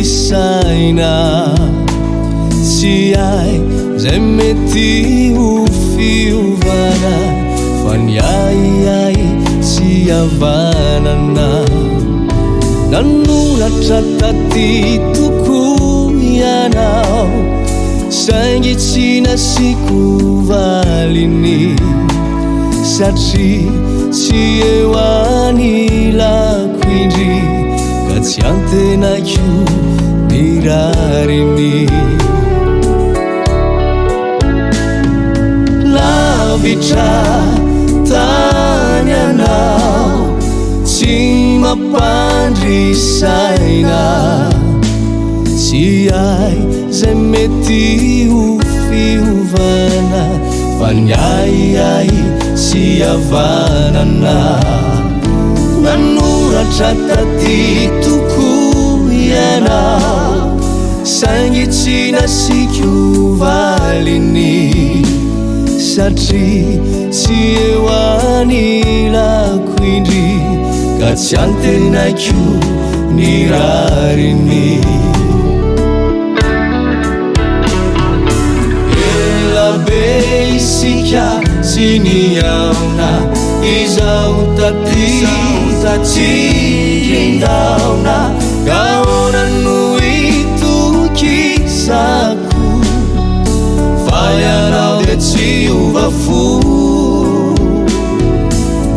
isaina tsy ay zay mety ho fiovana fa ny ay tsy havanana nanoratra taty toko ianao saingy tsy nasiko valiny satria tsy eo anilako indry ka tsy antenako ny rariny lavitra tany anao tsy mampandrisaina tsy ay zay mety ho fiovana fa ny ay tsy havanana nanoratra taty toko ianao saingy tsy nasiko valiny satria tsy eo anilako indry ka tsy antenako ny rariny elabe isika tsy niaona izao taty tatsindaona gaona no itokisako fa ianao de tsy ovafo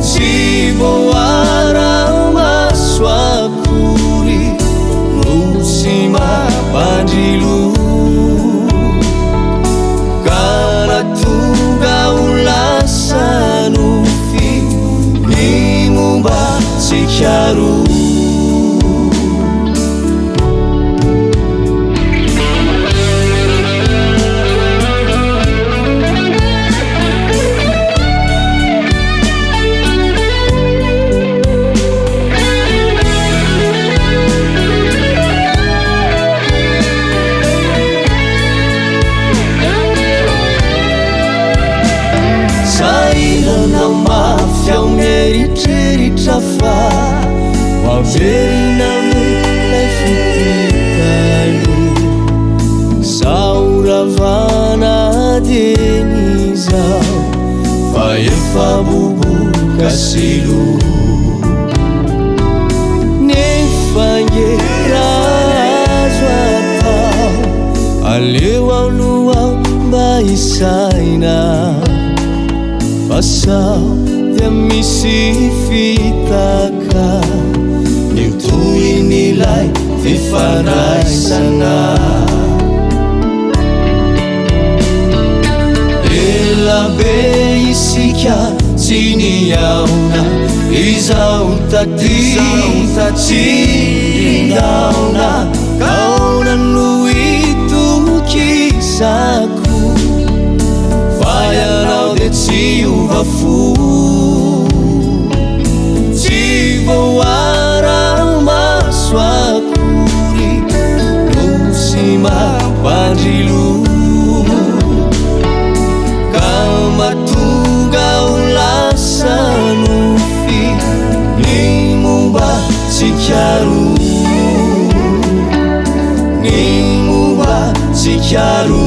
tsy voaramaso akory no tsy mampandrilo ka natonga ho lasa nofy ny momba tsikaro sainana mafiao mieritreritra fa maverina milay fititany saoravana dieny zao fa efa boboka silo nefa ngerazo atao aleo aoloao mba isaina fa sao dia misy fitaka io toy nilay fifanaisana elabe isika tsy niaona izao taty tatsindaona gaona no itokisako fa ianao de tsy ovafo tsy voaramaso akory no tsy mampandrilo ka matonga ho lasa nofy ny momba tsikaro ny momba tsikaro